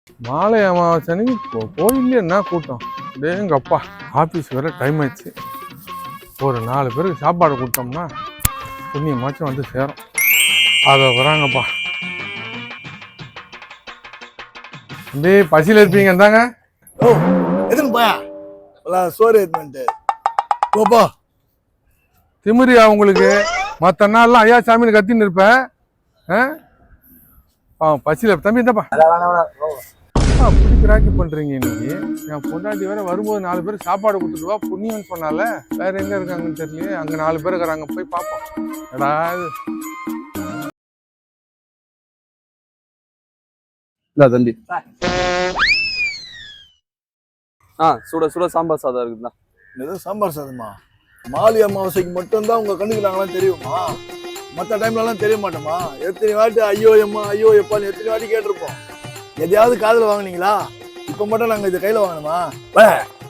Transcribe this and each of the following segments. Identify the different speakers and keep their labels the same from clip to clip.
Speaker 1: மாலை அமாவாசைக்கு கோயில்ல என்ன கூட்டம். எங்க அப்பா ஆஃபீஸ் வேற டைம் ஆயிடுச்சு. ஒரு 4 பேருக்கு சாப்பாடு கொடுத்தோம்னா புண்ணியமாச்சும் வந்து சேரும். அதை வராங்கப்பா. அப்படியே பசியில் இருப்பீங்க தாங்க.
Speaker 2: ஓ எதுன்னு போயா சோறு எடுத்துட்டு போப்பா.
Speaker 1: திமிரியா உங்களுக்கு? மற்ற நாள்லாம் ஐயா சாமின்னு கத்தின்னு இருப்பேன். பசியில் தம்பி இந்தப்பா அப்படி கிராக்கி பண்றீங்க. இன்னைக்கு என் பொண்டாட்டி வேற வரும்போது 4 பேருக்கு சாப்பாடு கொடுத்துட்டுவா புண்ணியம்னு சொன்னால. வேற எங்க இருக்காங்கன்னு தெரியலையே. அங்க 4 பேர் இருக்கிறாங்க, போய் பார்ப்போம். ஏதாவது
Speaker 3: இல்ல தம்பி. சுட சுட சாம்பார் சாதம் இருக்குதா?
Speaker 2: ஏதோ சாம்பார் சாதமா? மாலி அமாவாசைக்கு மட்டும்தான் உங்க கண்ணுக்கு நாங்களாம் தெரியுமா? மற்ற டைம்லலாம் தெரிய மாட்டோமா? எத்தனை வாட்டி ஐயோ எம்மா ஐயோ எப்பான்னு எத்தனை வாட்டி கேட்டிருப்போம். எதையாவது காதில் வாங்கினீங்களா? இப்ப மட்டும் நாங்க இதை கையில வாங்கணுமா?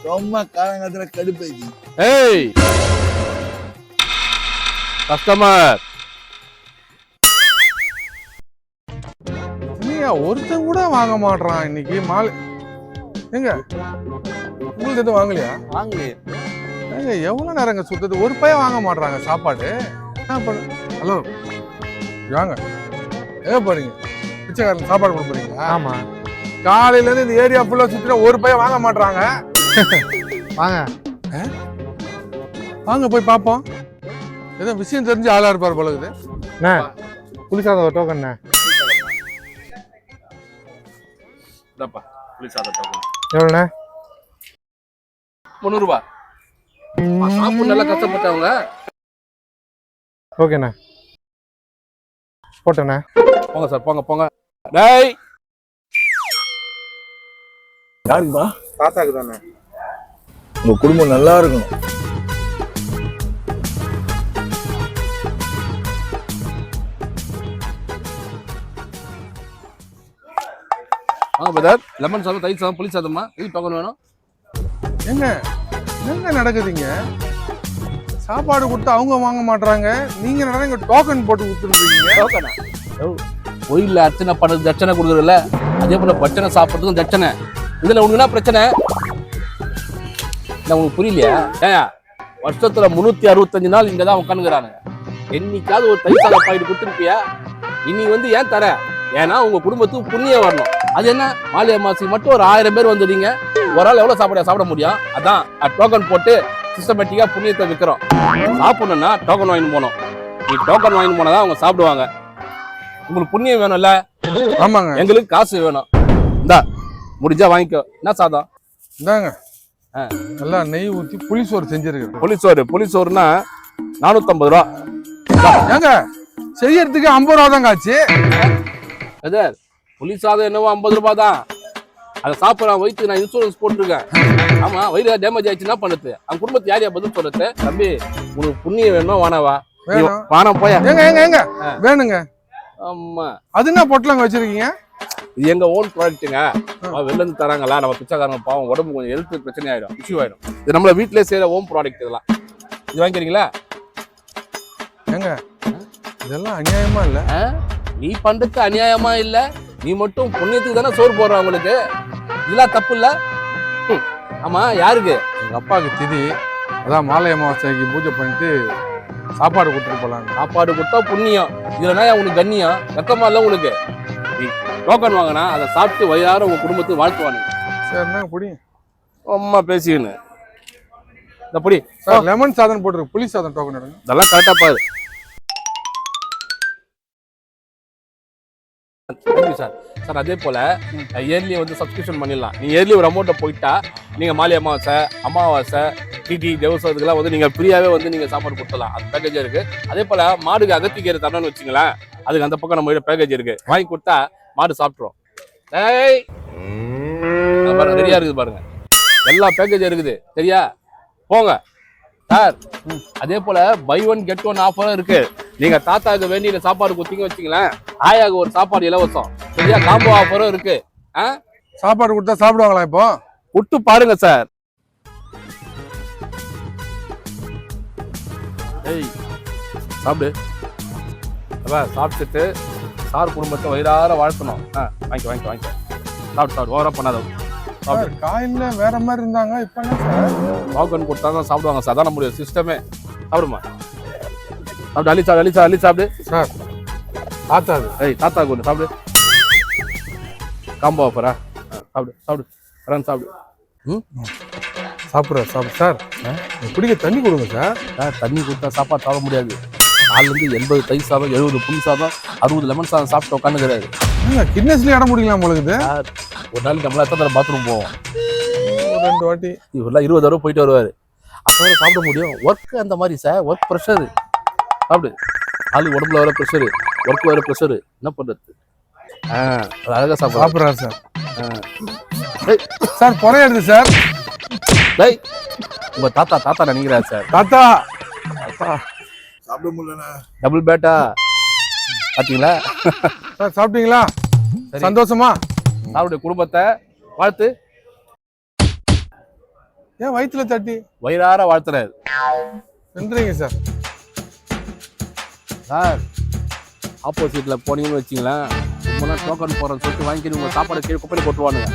Speaker 2: ரொம்ப காலங்காலத்துல கடுப்பைக்கு.
Speaker 3: ஏய் கஸ்டமர்,
Speaker 1: ஒருத்தன் கூட வாங்க மாட்டான் இன்னைக்கு. மாலை எங்க உங்களுக்கு எதுவும் வாங்கலையா?
Speaker 3: வாங்கலையே.
Speaker 1: ஏங்க எவ்வளவு நேரங்க சுத்தது? ஒரு பையன் வாங்க மாட்டாங்க சாப்பாடு. ஹலோ வாங்க, எங்க போறீங்க? பிச்சைக்காரன் சாப்பாடு கொடுக்க போறீங்களா?
Speaker 4: ஆமா.
Speaker 1: காலையில இருந்து இந்த ஏரியா ஃபுல்லா சுத்தினா ஒரு பையன் வாங்க மாட்டாங்க.
Speaker 4: வாங்க
Speaker 1: வாங்க போய் பார்ப்போம். ஏதோ விஷயம் தெரிஞ்சு ஆளா இருப்பார் போல இருக்குது.
Speaker 4: புளிசாத ஒரு டோக்கன். எவ்வளோண்ணே?
Speaker 3: 300 ரூபாய். சாப்பிட்டு நல்லா கஷ்டப்பட்டவங்க.
Speaker 4: ஓகேண்ணா, போட்டேண்ணே.
Speaker 3: போங்க சார், போங்க போங்க. டேய்
Speaker 2: யாருக்குப்பா?
Speaker 4: தாத்தாக்கு தானே.
Speaker 2: உங்க குடும்பம் நல்லா இருக்கணும்.
Speaker 3: வாங்க பிரதர். லெமன் சாதம், தயிர் சாதம், புளி சாதமா? இது டோக்கன் வேணும்.
Speaker 1: எங்க என்ன நடக்குதுங்க? சாப்பாடு கொடுத்து அவங்க வாங்க மாட்டாங்க, நீங்க என்ன டோக்கன் போட்டு கொடுத்துருக்கீங்க?
Speaker 3: டோக்கனா? கோயில்ல அர்ச்சனை பண்ணது தட்சணை கொடுக்குறதுல, அதே போல பச்சனை சாப்பிட்றதுக்கும் தட்சணை. இதுல உனக்கு என்ன பிரச்சனை? உங்களுக்கு புரியலையா? ஏன் வருஷத்துல 365 நாள் இங்கதான் உட்காந்துக்கிறானுங்க. என்னைக்காவது ஒரு தயிர் சாதம் பாயிட்டு கொடுத்துருப்பியா? இன்னைக்கு ஏன் தர? ஏன்னா உங்க குடும்பத்துக்கு புண்ணியம் வரணும். அது என்ன, மாலை அமாவாசைக்கு மட்டும் ஒரு 1000 பேர் வந்துடுறீங்க. ஒரு ஆள் எவ்வளவு சாப்பிட முடியும்? அதான் டோக்கன் போட்டு சிஸ்டமேட்டிக்கா புண்ணியத்தை விற்கிறோம். சாப்பிடணும்னா டோக்கன் வாங்கிட்டு போகணும். நீ டோக்கன் வாங்கிட்டு போனாதான் அவங்க சாப்பிடுவாங்க. உங்களுக்கு புண்ணியம் வேணும்ல?
Speaker 1: ஆமாங்க.
Speaker 3: எங்களுக்கு காசு வேணும். இந்தா முடிஞ்சா வாங்கிக்கோ. என்ன சாதம்?
Speaker 1: இந்தாங்க, நல்லா நெய் ஊத்தி புளிசோறு செஞ்சிருக்கு.
Speaker 3: புளிசோறுனா 450 ரூபா.
Speaker 1: ஏங்க செய்யறதுக்கு 50 ரூபா தாங்க ஆச்சு.
Speaker 3: புளி சாதம் என்னவோ 50 ரூபாய் தான். அதை சாப்பிட்றான் வயிற்று. நான் இன்சூரன்ஸ் போட்டிருக்கேன். ஆமா, வயிறு டேமேஜ் ஆயிடுச்சு என்ன பண்ணுறது? அவங்க குடும்பத்தை யாரையா பதில் சொல்றது? தம்பி உனக்கு புண்ணியம் வேணும், வானவா வானம் போயா?
Speaker 1: எங்க வேணுங்க.
Speaker 3: ஆமா,
Speaker 1: அது என்ன பொட்டலங்க வச்சிருக்கீங்க?
Speaker 3: இது எங்க ஓன் ப்ராடக்ட்டுங்க. வெளில இருந்து தராங்களா? நம்ம பிச்சைக்காரங்க பாவம், உடம்பு கொஞ்சம் ஹெல்த் பிரச்சனை ஆயிடும், இஷ்யூ ஆயிடும். இது நம்மள வீட்டிலே செய்யற ஓன் ப்ராடக்ட். இதெல்லாம் இது வாங்கிக்கிறீங்களா?
Speaker 1: ஏங்க இதெல்லாம் அநியாயமா இல்ல?
Speaker 3: நீ பண்றது அநியாயமா இல்ல? நீ மட்டும் புண்ணியத்துக்கு தானே சோறு போடுற. உங்களுக்கு இதெல்லாம் தப்பு இல்ல? ஆமா, யாருக்கு?
Speaker 1: எங்க அப்பாவுக்கு திதி. அதான் மாலை அமாவாசைக்கு பூஜை பண்ணிட்டு சாப்பாடு கொடுத்துட்டு போலாங்க.
Speaker 3: சாப்பாடு கொடுத்தா புண்ணியம். இதுலனா உனக்கு கண்ணியம் வெக்கமா இல்ல உங்களுக்கு? நீ டோக்கன் வாங்கினா அதை சாப்பிட்டு வயிறார உங்க குடும்பத்துக்கு வாழ்த்துவானு.
Speaker 1: சரிண்ணா புடி.
Speaker 3: அம்மா பேசிக்கணும். இந்த புடி
Speaker 1: சார், லெமன் சாதம் போட்டுருக்கு, புளி சாதம் டோக்கன் எடுங்க.
Speaker 3: இதெல்லாம் கரெக்டா பாரு. சார் சார் அதே போல இயர்லி சப்ஸ்கிரிப்ஷன் பண்ணிடலாம். நீங்க இயர்லி ஒரு அமௌண்ட்டை போயிட்டா நீங்க மாலை அமாவாசை டிடி தேவசத்துக்குலாம் நீங்க ஃப்ரீயாவே நீங்க சாப்பாடு கொடுத்தலாம். அது பேக்கேஜ் இருக்கு. அதே போல மாடுக்கு அகத்திக்கீரை தரணும்னு வச்சுங்களேன், அதுக்கு அந்த பக்கம் நம்ம பேக்கேஜ் இருக்கு. வாங்கி கொடுத்தா மாடு சாப்பிட்றோம். ரெடியா இருக்குது பாருங்க, எல்லா பேக்கேஜ் இருக்குது. சரியா? போங்க சார். அதே போல பை 1 கெட் 1 ஆஃபரும் இருக்கு. நீங்க தாத்தாவுக்கு வேண்டிய சாப்பாடு கொடுத்தீங்க வச்சுங்களேன், ஆயாவுக்கு ஒரு சாப்பாடு இலவசம். சரியா? காம்போ ஆஃபரும் இருக்கு.
Speaker 1: சாப்பாடு கொடுத்தா சாப்பிடுவாங்களா? இப்போ
Speaker 3: விட்டு பாருங்க சார். சாப்பிடு. சாப்பிட்டுட்டு சார் குடும்பத்தை வயிறார வாழ்த்தணும். வாங்கிக்க. சாப்பிடு ஓவரா பண்ணாத.
Speaker 1: சார் காலையில வேற மாதிரி இருந்தாங்க, இப்ப என்ன சார்?
Speaker 3: பாப்கார்ன் கொடுத்தா தான் சாப்பிடுவாங்க சார், அதான் நம்மளுடைய சிஸ்டமே. சாப்பிடுமா, சாப்பிடு, அள்ளி சாப்பிடு.
Speaker 1: சார் தாத்தா அது.
Speaker 3: ஏய் தாத்தா கொண்டு சாப்பிடு. காம்போ ஆஃபரா? சாப்பிடு சாப்பிடு.
Speaker 1: சாப்பிட்ற சார் குடிக்க தண்ணி கொடுங்க சார்.
Speaker 3: தண்ணி கொடுத்தா சாப்பாடு சாப்பிட முடியாது. நாலுலேருந்து 80 தயிர் சாதம், 70 புளி சாதம், 60 லெமன் சாதம் சாப்பிட்டு உட்காந்துக்கிறாரு.
Speaker 1: கிட்னஸ்லயே இடம் முடிக்கலாம் உங்களுக்கு.
Speaker 3: ஒரு நாளைக்கு நம்மளா எத்தனை பாத்ரூம் போவோம்?
Speaker 1: 2 வாட்டி.
Speaker 3: இவரெல்லாம் 20 தடவை போயிட்டு வருவாரு. அப்போ சாப்பிட முடியும். ஒர்க் அந்த மாதிரி சார், ஒர்க் ப்ரெஷரு. சாப்பிடு. ஆளு உடம்புல வர ப்ரெஷரு, ஒர்க் வர ப்ரெஷரு, என்ன பண்றது? அழகா
Speaker 1: சாப்பிட்றாரு சார்.
Speaker 3: டேய்
Speaker 1: சார் குறையாது சார்.
Speaker 3: டேய் உங்க தாத்தா நினைக்கிறாரு சார்.
Speaker 1: தாத்தா
Speaker 2: சாப்பிட முடியலண்ணே.
Speaker 3: டபுள் பேட்டா பாத்தீங்களா?
Speaker 1: சார் சாப்பிட்டீங்களா? சந்தோஷமா?
Speaker 3: அவருடைய குடும்பத்தை வாழ்த்து.
Speaker 1: ஏன் வயிற்றுல தட்டி
Speaker 3: வயிறார வாழ்த்துறாரு.
Speaker 1: நன்றிங்க சார்.
Speaker 3: சார் ஆப்போசிட்ல போனீங்கன்னு வச்சிங்களேன், ரொம்ப டோக்கன் போறேன்னு சொல்லிட்டு வாங்கிட்டு உங்க சாப்பாடு கீழே குப்பையில போட்டுருவானுங்க.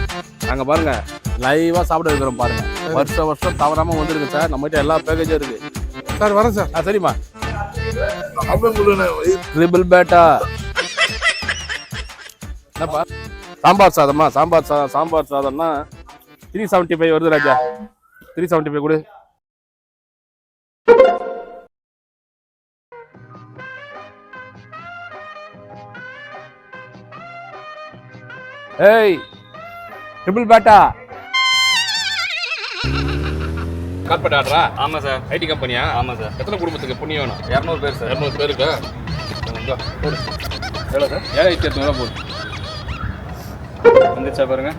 Speaker 3: நாங்க பாருங்க லைவா சாப்பிட வைக்கிறோம் பாருங்க. வருஷம் தவறாம வந்துருங்க சார், நம்ம கிட்ட எல்லா பேக்கேஜும் இருக்கு
Speaker 1: சார். வரேன் சார்.
Speaker 3: சரிம்மா.
Speaker 2: சாப்பிட முடியலண்ணே.
Speaker 3: ட்ரிபிள் பேட்டா. என்னப்பா சாம்பார் சாதமா? சாம்பார் சாதம்னா 375 வருது ராஜா. 375 கொடு. ஏய் ட்ரிபிள் பேட்டா. கார்பெட் ஆர்டரா?
Speaker 5: ஆமாம் சார்.
Speaker 3: ஐடி கம்பெனியா?
Speaker 5: ஆமாம் சார்.
Speaker 3: எத்தனை குடும்பத்துக்கு புண்ணியம் வேணும்?
Speaker 5: 200 பேர் சார்.
Speaker 3: 200 பேருக்கு போடு. எவ்வளோ சார்? 7800 போடு.
Speaker 5: வந்துச்சா பாருங்க.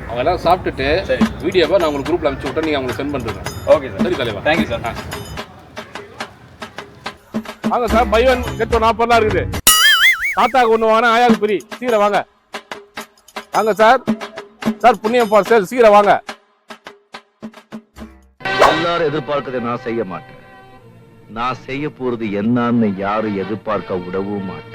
Speaker 3: அவங்க எல்லாம் சாப்பிட்டுட்டு சரி வீடியோவை நான் உங்களுக்கு குரூப்ல அனுப்பிச்சு விட்டேன், நீங்க அவங்களுக்கு சென்ட் பண்ணுறேங்க.
Speaker 5: Okay sir.
Speaker 3: சரி தலைவா.
Speaker 5: Thank you sir.
Speaker 3: வாங்க sir, buy one get one ஆஃபர்லாம் இருக்குது. தாத்தாக்கு ஒன்று வாங்க, ஆயாவுக்கு ஃப்ரீ. சீக்கிரம் வாங்க. வாங்க சார் புண்ணியம் ஃபார் சேல், சீக்கிரம் வாங்க.
Speaker 6: எல்லாரும் எதிர்பார்க்கறதை நான் செய்ய மாட்டேன். நான் செய்ய போறது என்னன்னு யாரும் எதிர்பார்க்க விடவும் மாட்டேன்.